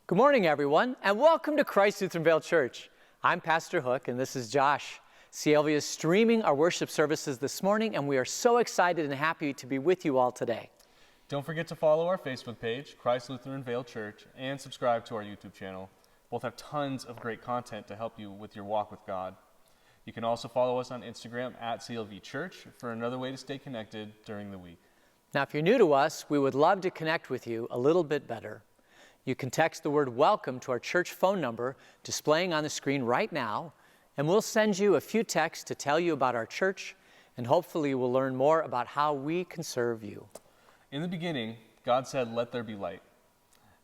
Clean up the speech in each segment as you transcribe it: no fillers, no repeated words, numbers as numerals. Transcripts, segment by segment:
Good morning, everyone, and welcome to Christ Lutheran Church. I'm Pastor Hook, and this is Josh. CLV is streaming our worship services this morning, and we are so excited and happy to be with you all today. Don't forget to follow our Facebook page, Christ Lutheran Vale Church, and subscribe to our YouTube channel. Both have tons of great content to help you with your walk with God. You can also follow us on Instagram at CLV Church for another way to stay connected during the week. Now, if you're new to us, we would love to connect with you a little bit better. You can text the word welcome to our church phone number displaying on the screen right now, and we'll send you a few texts to tell you about our church, and hopefully you will learn more about how we can serve you. In the beginning, God said, "Let there be light."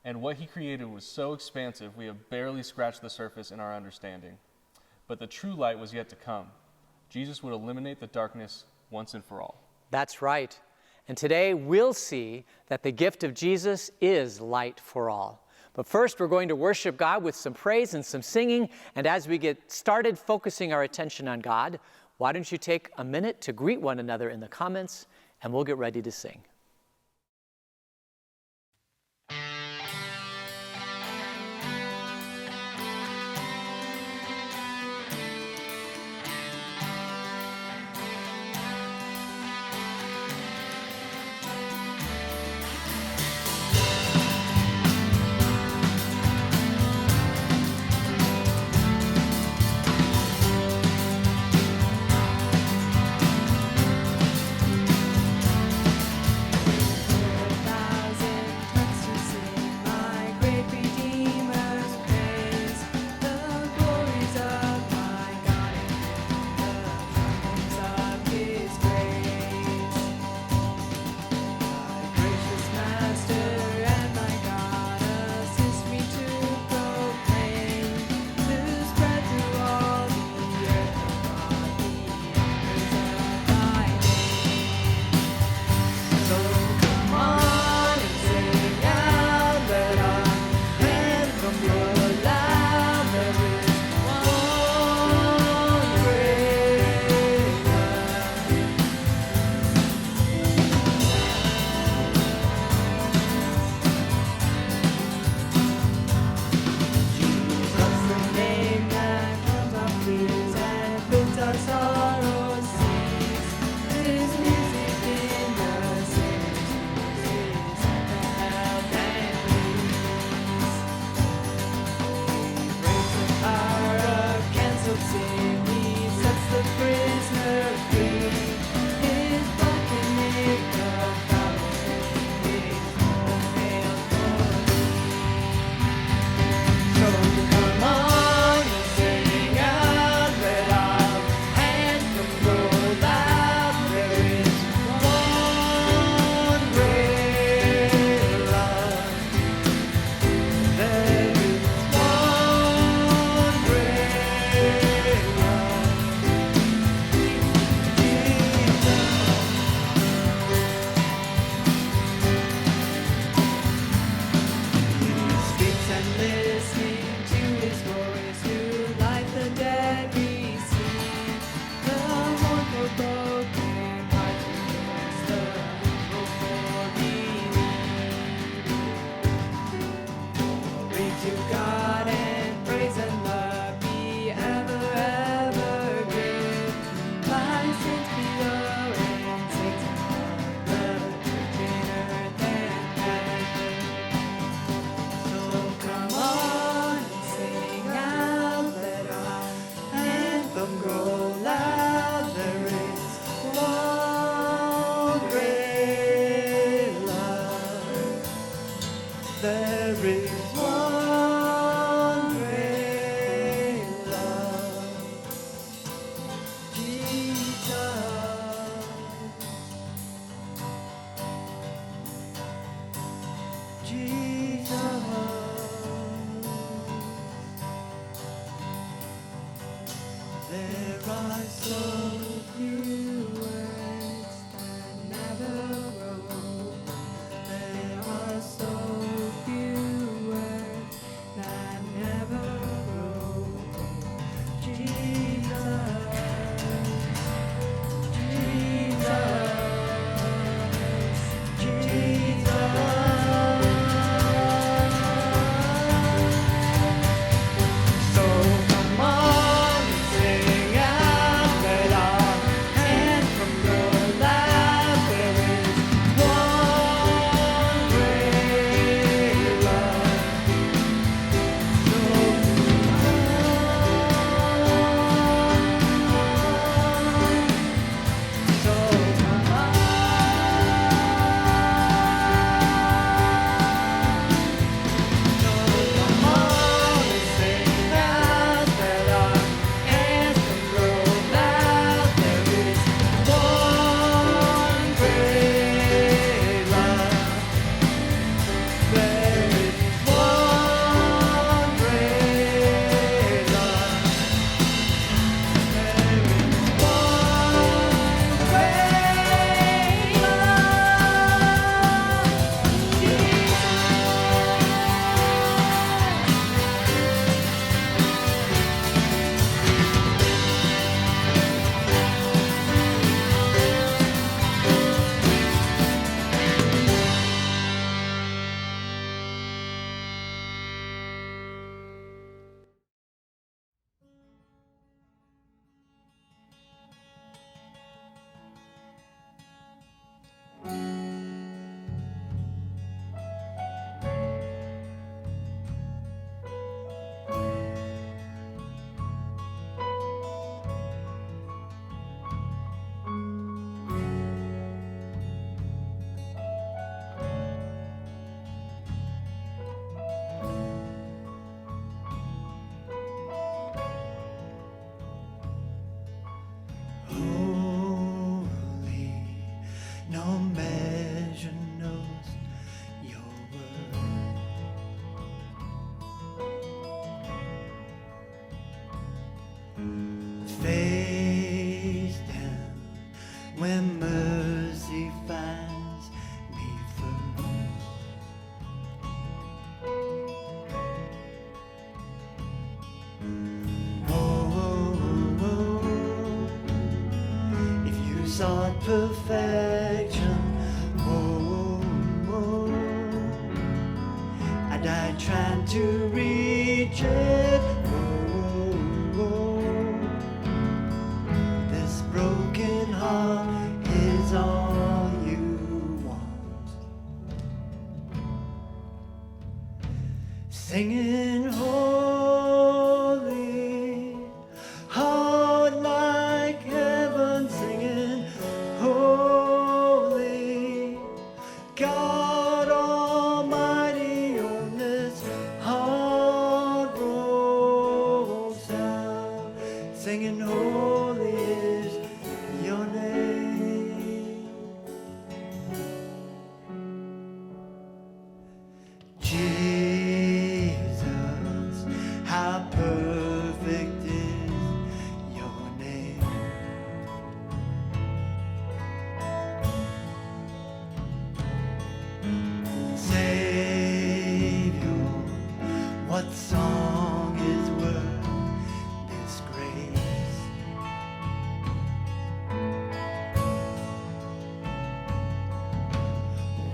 And what he created was so expansive, we have barely scratched the surface in our understanding. But the true light was yet to come. Jesus would eliminate the darkness once and for all. That's right. And today we'll see that the gift of Jesus is light for all. But first, we're going to worship God with some praise and some singing. And as we get started focusing our attention on God, why don't you take a minute to greet one another in the comments, and we'll get ready to sing. perfection. And I tried to reach it. This broken heart is all you want. Singing holy, heart like heaven, singing holy, God Almighty, on this heart broke sound. Singing holy is your name. Jesus, how perfect is your name. Savior, what song is worth this grace?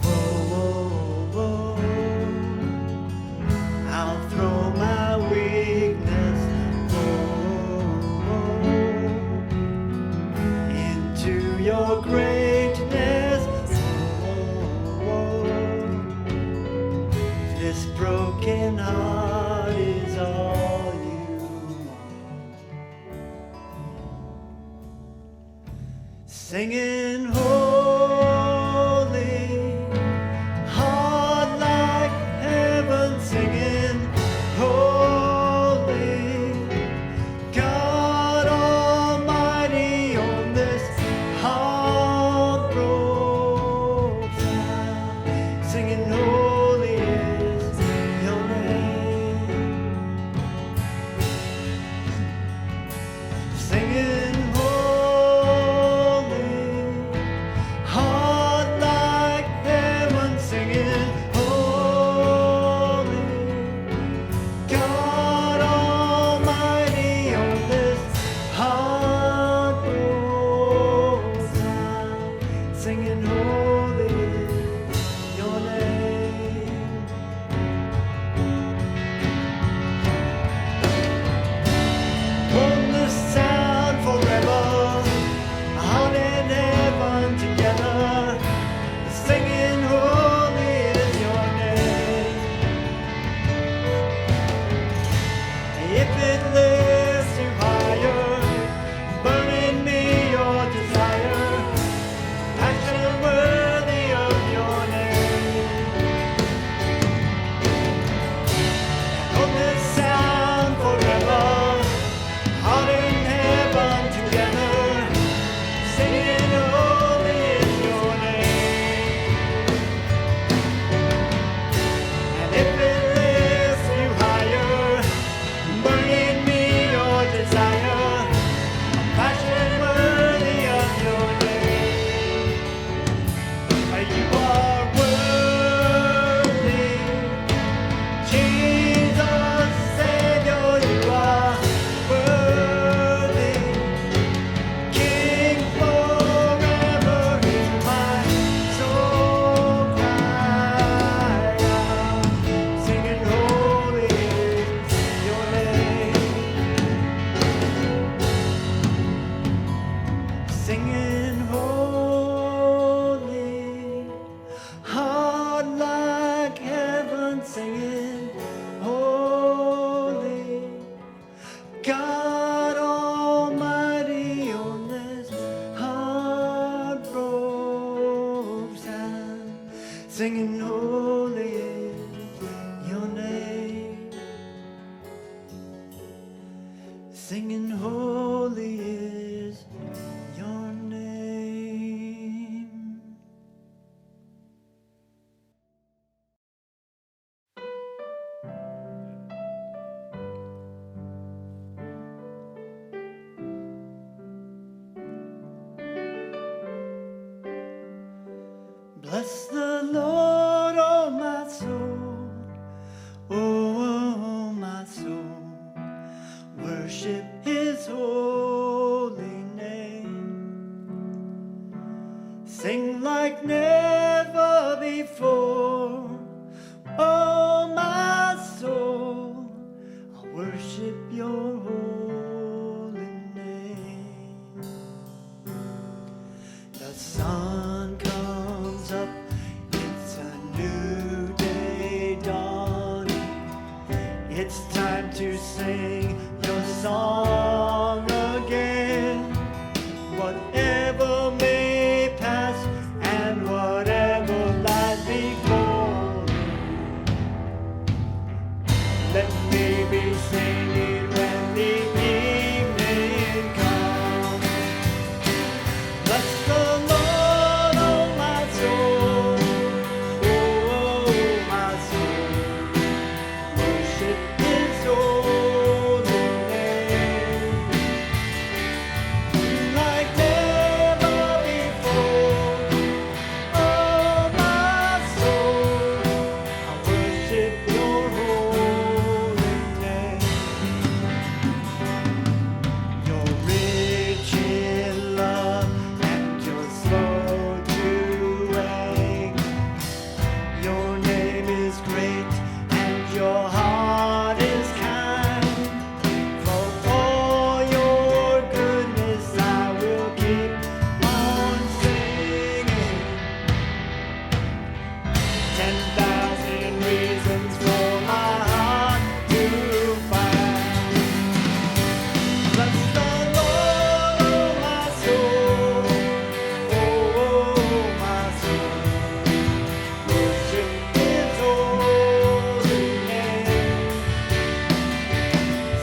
Whoa, I'll throw my weakness into your greatness. This broken heart is all you want. Singing holy, heart like heaven, singing holy, God Almighty, on this heart broke sound. Singing holy is your name. Singing holy, heart like heaven, singing holy, God Almighty, on this heart broke sound. Singing holy is your name. Hold this sound forever, heart and heaven together. Singing holy is your name. If it lifts you higher, burn in me your desire, passion worthy of your name. Hold this sound forever, heart and heaven together, singing holy is your name. And if it lifts you higher, burn in me your desire, passion worthy of your name. You are worthy, Jesus, Savior, you are worthy. King forever, hear my soul cry out. Singing holy is your name. Singing holy, heart like heaven, singing holy, God Almighty, on this heart broke sound. Singing holy is your name. Singing holy is your name. Bless the Lord, oh my soul, oh my soul, worship his holy name. Let me be singing when the evening comes. Bless the Lord, oh my soul, oh my soul. Worship His holy name like never before. Oh my soul, I worship Your holy name. You're rich in love and You're slow to anger. Your name is great and Your heart is kind. For all Your goodness I will keep on singing. 10,000 reasons for my heart to find. Bless the Lord, oh my soul, oh my soul. Worship His holy name.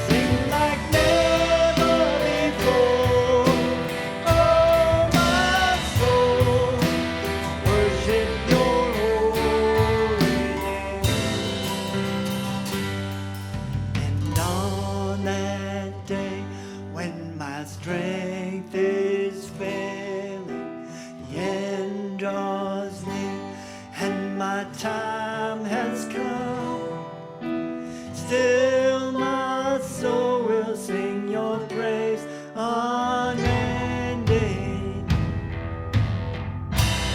Sing like never before. Oh my soul, worship Your holy name. And on that day when my strength is failing, the end draws near and my time has come, still my soul will sing Your praise unending.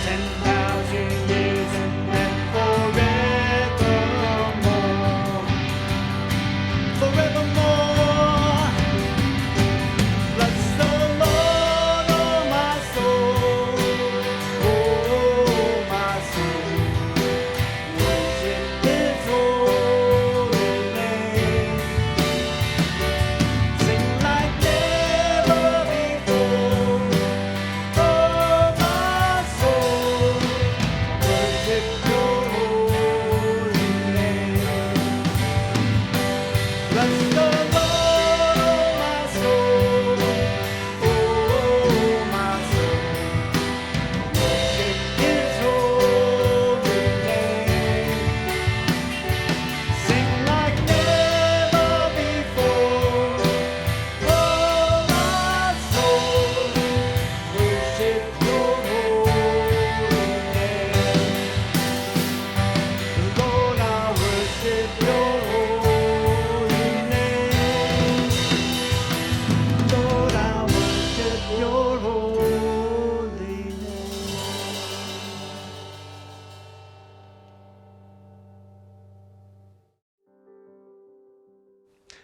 10,000 years and then forevermore. Forevermore. Bless the Lord, oh my soul, oh my soul. Worship His holy name. Sing like never before. Oh my soul, worship Your holy name. Bless the Lord, oh my soul, oh my soul. Worship His holy name. Sing like never before. Oh my soul, worship Your holy name. Lord, I worship Your holy name. Lord, I worship Your holy name.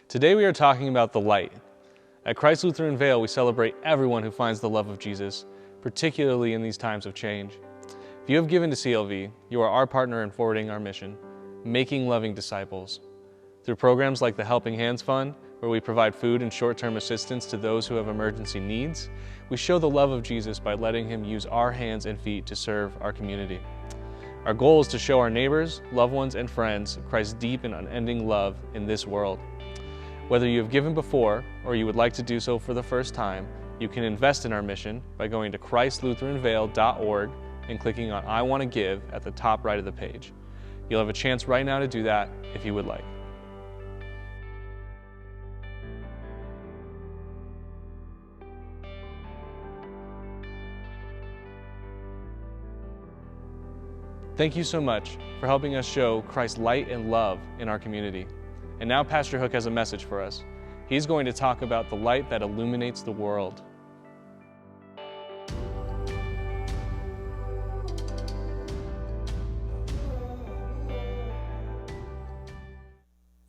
Today we are talking about the light. At Christ Lutheran Vale, we celebrate everyone who finds the love of Jesus, particularly in these times of change. If you have given to CLV, you are our partner in forwarding our mission, making loving disciples. Through programs like the Helping Hands Fund, where we provide food and short-term assistance to those who have emergency needs, we show the love of Jesus by letting Him use our hands and feet to serve our community. Our goal is to show our neighbors, loved ones, and friends Christ's deep and unending love in this world. Whether you have given before or you would like to do so for the first time, you can invest in our mission by going to christlutheranvale.org and clicking on I Want to Give at the top right of the page. You'll have a chance right now to do that if you would like. Thank you so much for helping us show Christ's light and love in our community. And now Pastor Hook has a message for us. He's going to talk about the light that illuminates the world.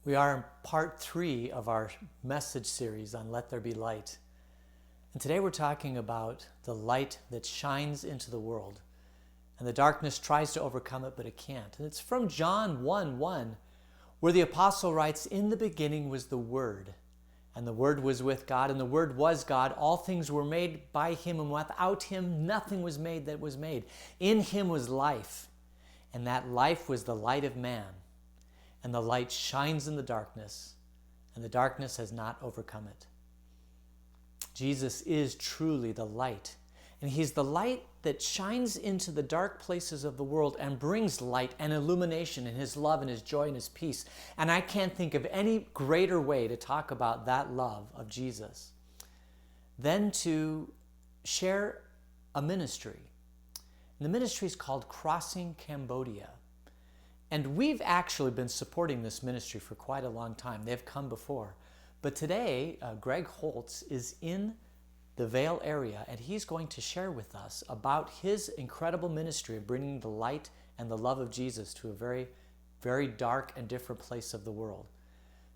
We are in part 3 of our message series on Let There Be Light. And today we're talking about the light that shines into the world. And the darkness tries to overcome it, but it can't. And it's from John 1:1, where the apostle writes, "In the beginning was the Word, and the Word was with God, and the Word was God. All things were made by Him, and without Him nothing was made that was made. In Him was life, and that life was the light of man. and the light shines in the darkness, and the darkness has not overcome it. Jesus is truly the light, and he's the light that shines into the dark places of the world and brings light and illumination in his love and his joy and his peace. And I can't think of any greater way to talk about that love of Jesus than to share a ministry. And the ministry is called Crossing Cambodia. And we've actually been supporting this ministry for quite a long time. They've come before. But today, Greg Holtz is in the Vail area, and he's going to share with us about his incredible ministry of bringing the light and the love of Jesus to a very, very dark and different place of the world.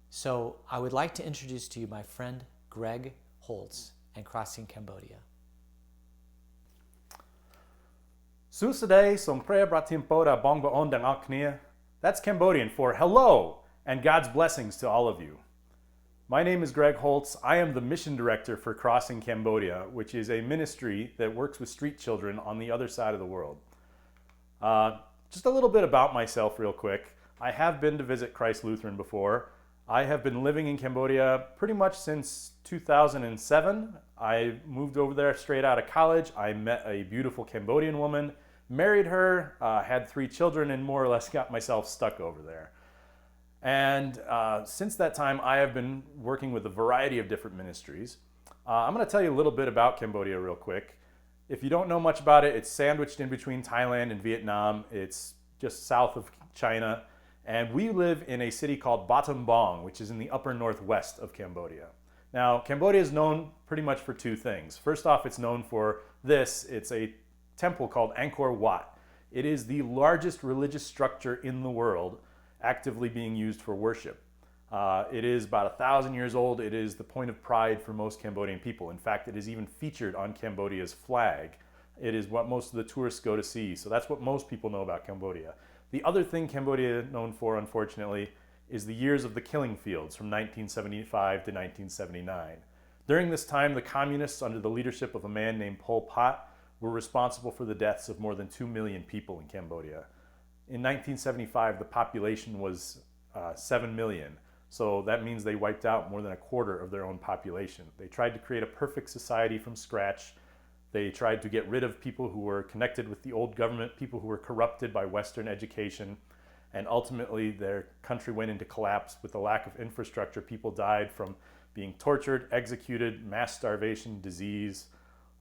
So I would like to introduce to you my friend Greg Holtz and Crossing Cambodia. Susaday somprea bratimpoda bongba ondang aknia. That's Cambodian for hello and God's blessings to all of you. My name is Greg Holtz. I am the mission director for Crossing Cambodia, which is a ministry that works with street children on the other side of the world. Just a little bit about myself real quick. I have been to visit Christ Lutheran before. I have been living in Cambodia pretty much since 2007. I moved over there straight out of college. I met a beautiful Cambodian woman, married her, had 3 children, and more or less got myself stuck over there. And since that time, I have been working with a variety of different ministries. I'm going to tell you a little bit about Cambodia real quick. If you don't know much about it, it's sandwiched in between Thailand and Vietnam. It's just south of China. And we live in a city called Battambang, which is in the upper northwest of Cambodia. Now, Cambodia is known pretty much for 2 things. First off, it's known for this. It's a temple called Angkor Wat. It is the largest religious structure in the world, actively being used for worship. It is about 1,000 years old. It is the point of pride for most Cambodian people. In fact, it is even featured on Cambodia's flag. It is what most of the tourists go to see. So that's what most people know about Cambodia. The other thing Cambodia is known for, unfortunately, is the years of the killing fields from 1975 to 1979. During this time, the communists, under the leadership of a man named Pol Pot, were responsible for the deaths of more than 2 million people in Cambodia. In 1975, the population was 7 million. So that means they wiped out more than a quarter of their own population. They tried to create a perfect society from scratch. They tried to get rid of people who were connected with the old government, people who were corrupted by Western education. And ultimately, their country went into collapse with the lack of infrastructure. People died from being tortured, executed, mass starvation, disease.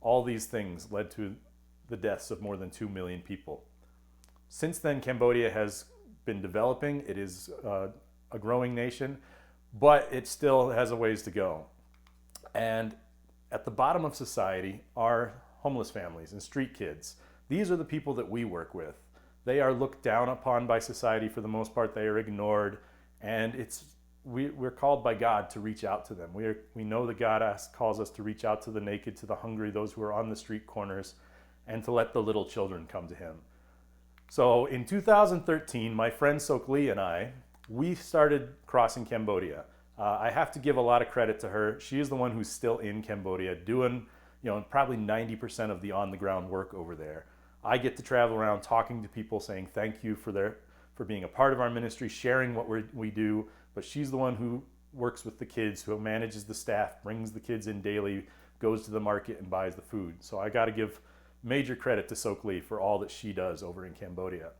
All these things led to the deaths of more than 2 million people. Since then, Cambodia has been developing. It is a growing nation, but it still has a ways to go. And at the bottom of society are homeless families and street kids. These are the people that we work with. They are looked down upon by society for the most part. They are ignored, and we're called by God to reach out to them. We know that God calls us to reach out to the naked, to the hungry, those who are on the street corners, and to let the little children come to Him. So in 2013, my friend Sok Lee and I, we started Crossing Cambodia. I have to give a lot of credit to her. She is the one who's still in Cambodia doing, probably 90% of the on-the-ground work over there. I get to travel around talking to people, saying thank you for being a part of our ministry, sharing what we do. But she's the one who works with the kids, who manages the staff, brings the kids in daily, goes to the market and buys the food. So I got to give major credit to Sok Lee for all that she does over in Cambodia.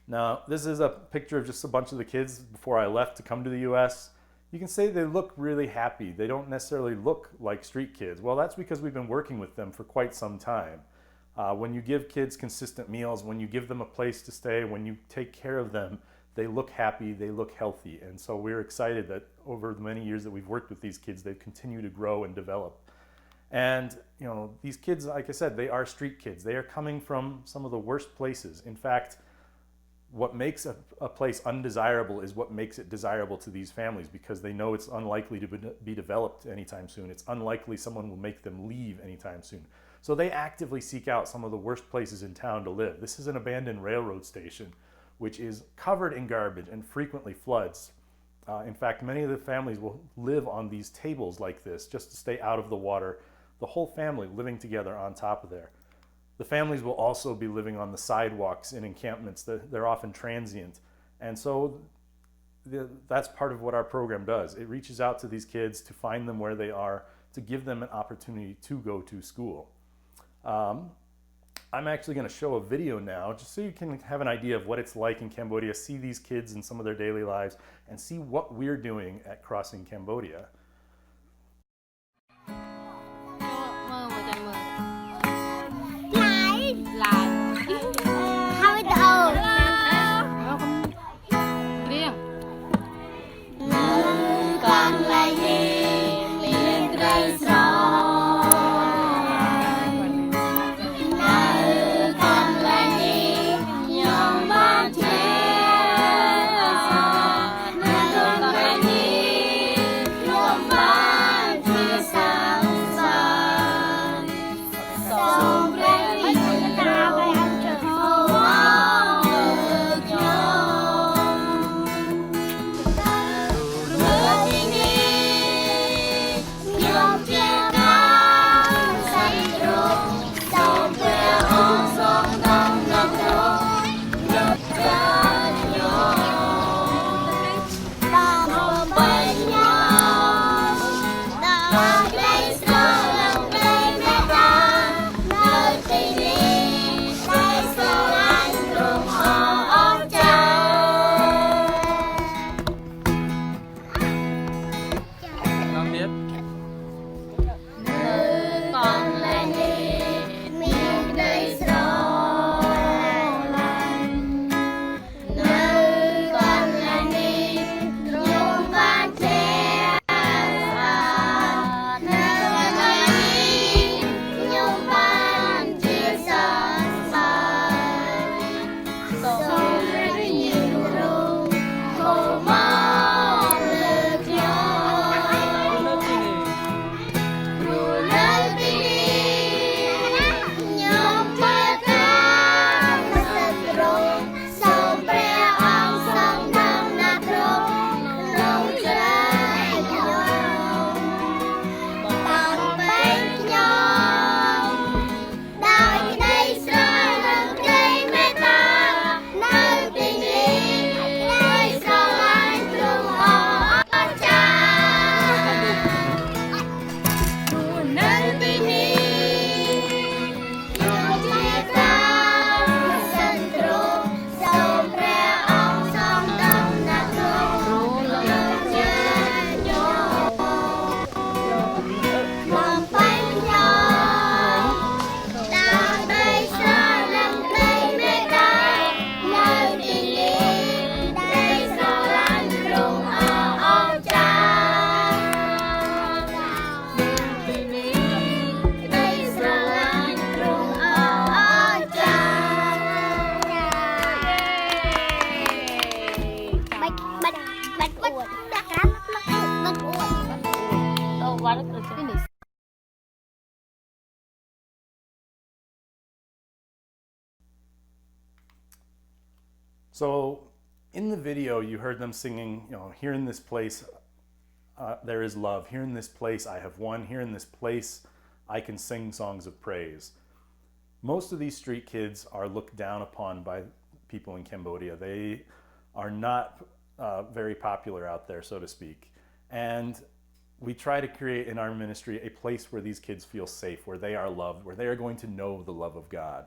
Now, this is a picture of just a bunch of the kids before I left to come to the U.S. You can say they look really happy. They don't necessarily look like street kids. Well, that's because we've been working with them for quite some time. When you give kids consistent meals, when you give them a place to stay, when you take care of them, they look happy, they look healthy. And so we're excited that over the many years that we've worked with these kids, they've continued to grow and develop. And these kids, like I said, they are street kids. They are coming from some of the worst places. In fact, what makes a place undesirable is what makes it desirable to these families, because they know it's unlikely to be developed anytime soon. It's unlikely someone will make them leave anytime soon. So they actively seek out some of the worst places in town to live. This is an abandoned railroad station, which is covered in garbage and frequently floods. In fact, many of the families will live on these tables like this just to stay out of the water. The whole family living together on top of there. The families will also be living on the sidewalks in encampments. They're often transient, And so that's part of what our program does. It reaches out to these kids to find them where they are, to give them an opportunity to go to school. I'm actually going to show a video now just so you can have an idea of what it's like in Cambodia, see these kids and some of their daily lives, and see what we're doing at Crossing Cambodia. So in the video, you heard them singing, here in this place, there is love. Here in this place, I have won. Here in this place, I can sing songs of praise. Most of these street kids are looked down upon by people in Cambodia. They are not very popular out there, so to speak. And we try to create in our ministry a place where these kids feel safe, where they are loved, where they are going to know the love of God.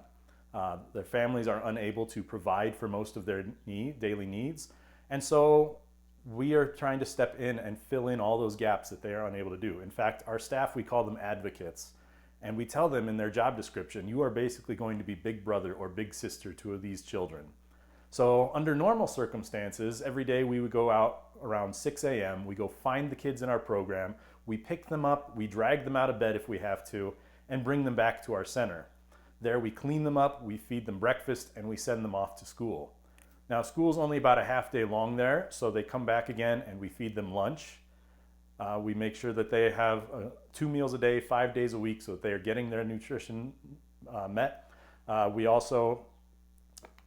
Their families are unable to provide for most of their daily needs. And so we are trying to step in and fill in all those gaps that they are unable to do. In fact, our staff, we call them advocates. And we tell them in their job description, you are basically going to be big brother or big sister to these children. So under normal circumstances, every day we would go out around 6 a.m. We go find the kids in our program. We pick them up. We drag them out of bed if we have to and bring them back to our center. There we clean them up, we feed them breakfast, and we send them off to school. Now school's only about a half day long there, so they come back again and we feed them lunch. We make sure that they have 2 meals a day, 5 days a week, so that they are getting their nutrition met. We also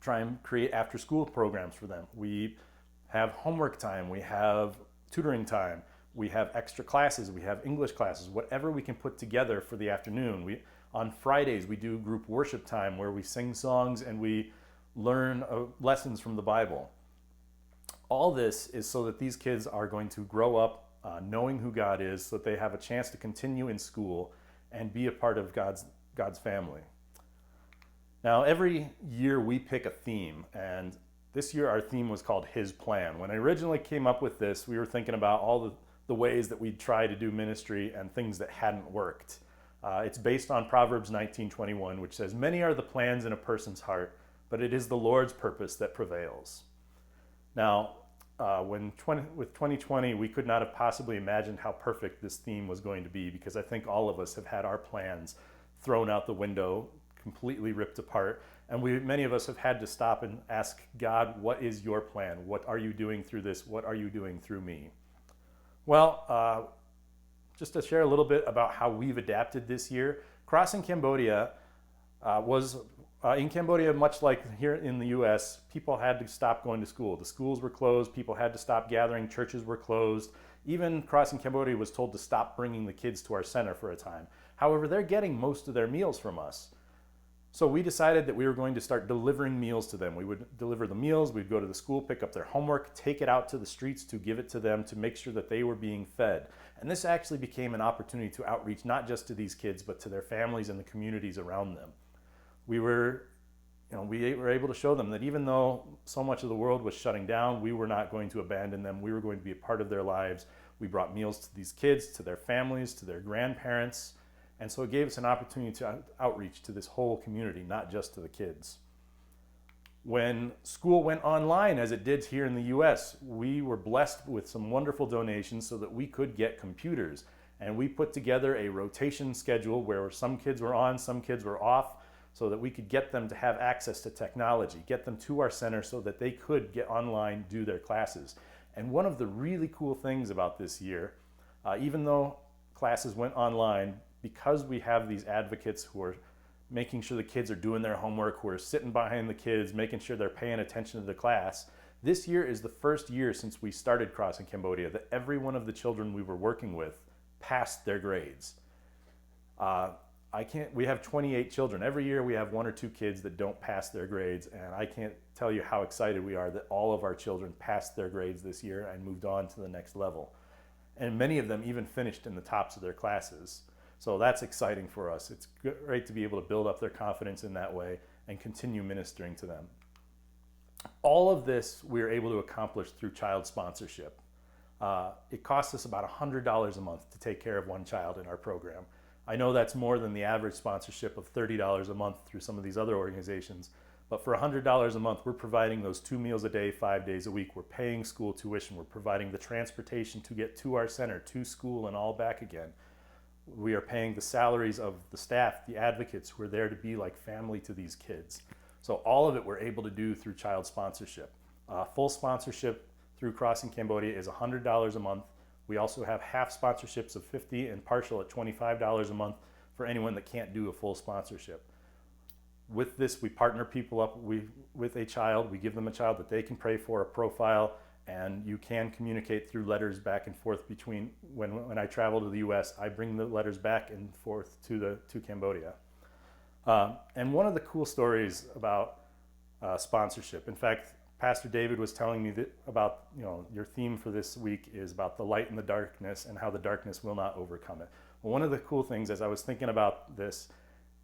try and create after school programs for them. We have homework time, we have tutoring time, we have extra classes, we have English classes, whatever we can put together for the afternoon. On Fridays, we do group worship time where we sing songs and we learn lessons from the Bible. All this is so that these kids are going to grow up knowing who God is, so that they have a chance to continue in school and be a part of God's family. Now, every year we pick a theme, and this year our theme was called His Plan. When I originally came up with this, we were thinking about all the ways that we'd try to do ministry and things that hadn't worked. It's based on Proverbs 19:21, which says, "Many are the plans in a person's heart, but it is the Lord's purpose that prevails." Now, with 2020, we could not have possibly imagined how perfect this theme was going to be, because I think all of us have had our plans thrown out the window, completely ripped apart, and many of us have had to stop and ask God, what is your plan? What are you doing through this? What are you doing through me? Well, just to share a little bit about how we've adapted this year, Crossing Cambodia was in Cambodia, much like here in the US, people had to stop going to school. The schools were closed, people had to stop gathering, churches were closed. Even Crossing Cambodia was told to stop bringing the kids to our center for a time. However, they're getting most of their meals from us. So we decided that we were going to start delivering meals to them. We would deliver the meals, we'd go to the school, pick up their homework, take it out to the streets to give it to them to make sure that they were being fed. And this actually became an opportunity to outreach not just to these kids, but to their families and the communities around them. We were able to show them that even though so much of the world was shutting down, we were not going to abandon them. We were going to be a part of their lives. We brought meals to these kids, to their families, to their grandparents. And so it gave us an opportunity to outreach to this whole community, not just to the kids. When school went online, as it did here in the US, we were blessed with some wonderful donations so that we could get computers. And we put together a rotation schedule where some kids were on, some kids were off, so that we could get them to have access to technology, get them to our center so that they could get online, do their classes. And one of the really cool things about this year, even though classes went online, because we have these advocates who are making sure the kids are doing their homework, who are sitting behind the kids, making sure they're paying attention to the class, this year is the first year since we started Crossing Cambodia that every one of the children we were working with passed their grades. We have 28 children. Every year we have one or two kids that don't pass their grades, and I can't tell you how excited we are that all of our children passed their grades this year and moved on to the next level. And many of them even finished in the tops of their classes. So that's exciting for us. It's great to be able to build up their confidence in that way and continue ministering to them. All of this we are able to accomplish through child sponsorship. It costs us about $100 a month to take care of one child in our program. I know that's more than the average sponsorship of $30 a month through some of these other organizations, but for $100 a month, we're providing those 2 meals a day, 5 days a week. We're paying school tuition. We're providing the transportation to get to our center, to school, and all back again. We are paying the salaries of the staff, the advocates who are there to be like family to these kids. So all of it we're able to do through child sponsorship. Full sponsorship through Crossing Cambodia is $100 a month. We also have half sponsorships of $50 and partial at $25 a month for anyone that can't do a full sponsorship. With this, we partner people up with a child. We give them a child that they can pray for, a profile, and you can communicate through letters back and forth between, when I travel to the US, I bring the letters back and forth to Cambodia. And one of the cool stories about sponsorship, in fact, Pastor David was telling me that about, your theme for this week is about the light and the darkness and how the darkness will not overcome it. Well, one of the cool things as I was thinking about this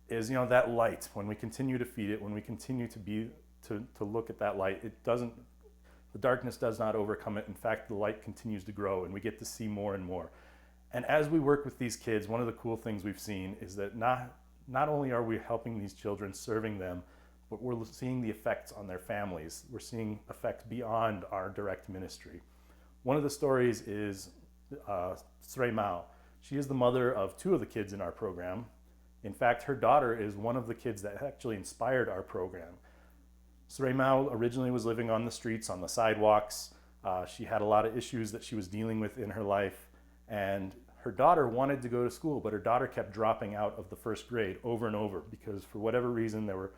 is, that light, when we continue to feed it, when we continue to look at that light, the darkness does not overcome it. In fact, the light continues to grow and we get to see more and more. And as we work with these kids, one of the cool things we've seen is that not only are we helping these children, serving them, but we're seeing the effects on their families. We're seeing effects beyond our direct ministry. One of the stories is Srey Mao. She is the mother of 2 of the kids in our program. In fact, her daughter is one of the kids that actually inspired our program. Srey Mao originally was living on the streets, on the sidewalks. She had a lot of issues that she was dealing with in her life, and her daughter wanted to go to school, but her daughter kept dropping out of the 1st grade over and over because for whatever reason there were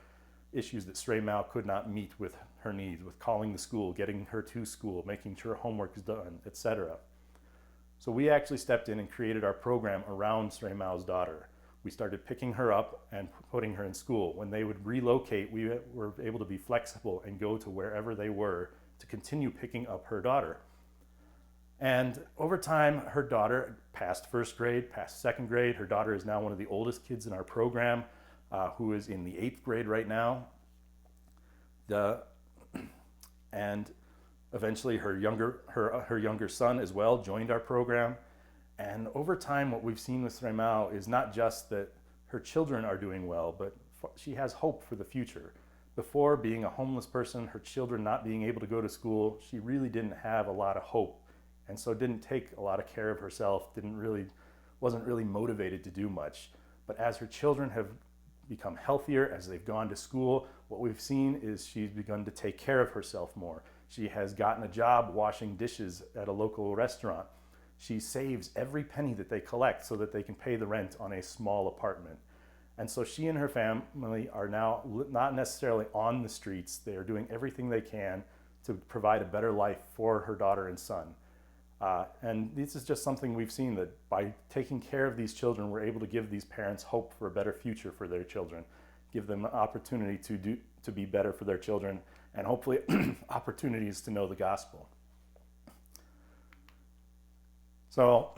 issues that Srey Mao could not meet with her needs, with calling the school, getting her to school, making sure homework is done, etc. So we actually stepped in and created our program around Srey Mao's daughter. We started picking her up and putting her in school. When they would relocate, we were able to be flexible and go to wherever they were to continue picking up her daughter. And over time, her daughter passed first grade, passed second grade. Her daughter is now one of the oldest kids in our program, who is in the 8th grade right now. And eventually her younger son as well joined our program. And over time, what we've seen with Sreimao is not just that her children are doing well, but she has hope for the future. Before, being a homeless person, her children not being able to go to school, she really didn't have a lot of hope, and so didn't take a lot of care of herself, wasn't really motivated to do much. But as her children have become healthier, as they've gone to school, what we've seen is she's begun to take care of herself more. She has gotten a job washing dishes at a local restaurant. She saves every penny that they collect so that they can pay the rent on a small apartment. And so she and her family are now not necessarily on the streets. They are doing everything they can to provide a better life for her daughter and son. And this is just something we've seen, that by taking care of these children, we're able to give these parents hope for a better future for their children, give them an opportunity to be better for their children, and hopefully opportunities to know the gospel. So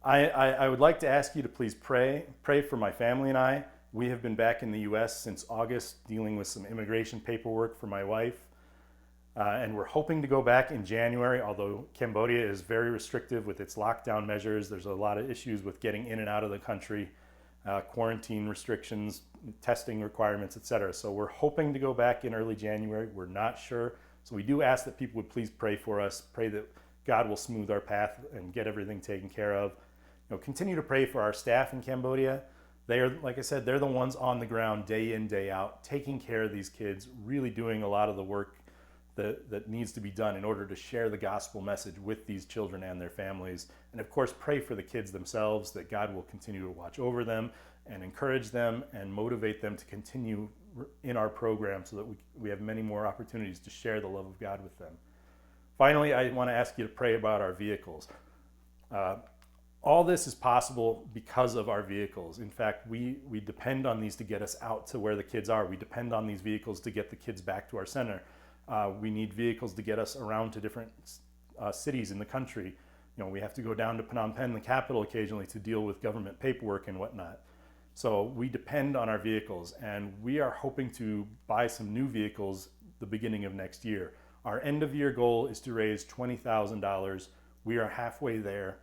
I would like to ask you to please pray for my family and I. We have been back in the U.S. since August, dealing with some immigration paperwork for my wife. And we're hoping to go back in January, although Cambodia is very restrictive with its lockdown measures. There's a lot of issues with getting in and out of the country, quarantine restrictions, testing requirements, etc. So we're hoping to go back in early January. We're not sure. So we do ask that people would please pray for us, pray that God will smooth our path and get everything taken care of. Continue to pray for our staff in Cambodia. They are, like I said, they're the ones on the ground day in, day out, taking care of these kids, really doing a lot of the work that needs to be done in order to share the gospel message with these children and their families. And of course, pray for the kids themselves, that God will continue to watch over them and encourage them and motivate them to continue in our program so that we have many more opportunities to share the love of God with them. Finally, I want to ask you to pray about our vehicles. All this is possible because of our vehicles. In fact, we depend on these to get us out to where the kids are. We depend on these vehicles to get the kids back to our center. We need vehicles to get us around to different cities in the country. We have to go down to Phnom Penh, the capital, occasionally to deal with government paperwork and whatnot. So we depend on our vehicles, and we are hoping to buy some new vehicles the beginning of next year. Our end of year goal is to raise $20,000. We are halfway there.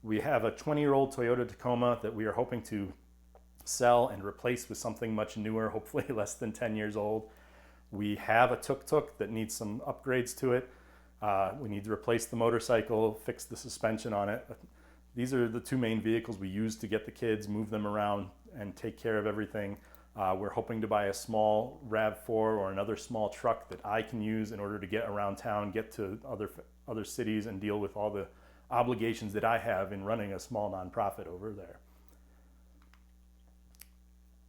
We have a 20-year-old Toyota Tacoma that we are hoping to sell and replace with something much newer, hopefully less than 10 years old. We have a tuk-tuk that needs some upgrades to it. We need to replace the motorcycle, fix the suspension on it. These are the two main vehicles we use to get the kids, move them around, and take care of everything. We're hoping to buy a small RAV4 or another small truck that I can use in order to get around town, get to other cities, and deal with all the obligations that I have in running a small nonprofit over there.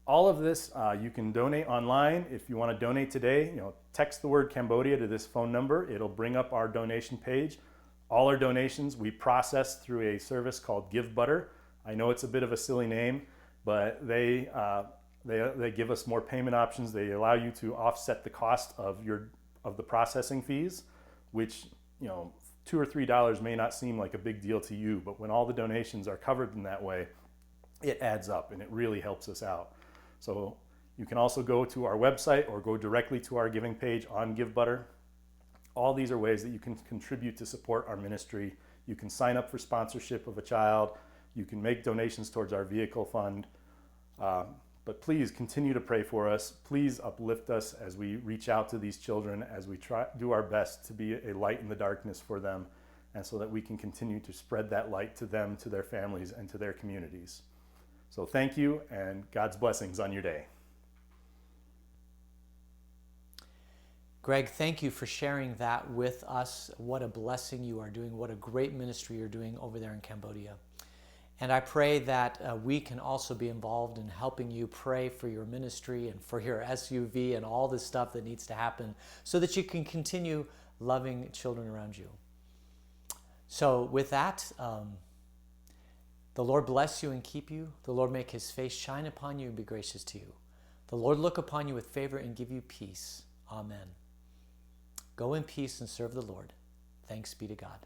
All of this you can donate online. If you want to donate today, text the word Cambodia to this phone number. It'll bring up our donation page. All our donations we process through a service called Give Butter. I know it's a bit of a silly name, but they give us more payment options. They allow you to offset the cost of the processing fees, which $2 or $3 may not seem like a big deal to you, but when all the donations are covered in that way, it adds up and it really helps us out. So you can also go to our website or go directly to our giving page on Give Butter. All these are ways that you can contribute to support our ministry. You can sign up for sponsorship of a child. You can make donations towards our vehicle fund. But please continue to pray for us. Please uplift us as we reach out to these children, as we do our best to be a light in the darkness for them, and so that we can continue to spread that light to them, to their families, and to their communities. So thank you, and God's blessings on your day. Greg, thank you for sharing that with us. What a blessing you are doing. What a great ministry you're doing over there in Cambodia. And I pray that we can also be involved in helping you pray for your ministry and for your SUV and all the stuff that needs to happen so that you can continue loving children around you. So with that, the Lord bless you and keep you. The Lord make his face shine upon you and be gracious to you. The Lord look upon you with favor and give you peace. Amen. Go in peace and serve the Lord. Thanks be to God.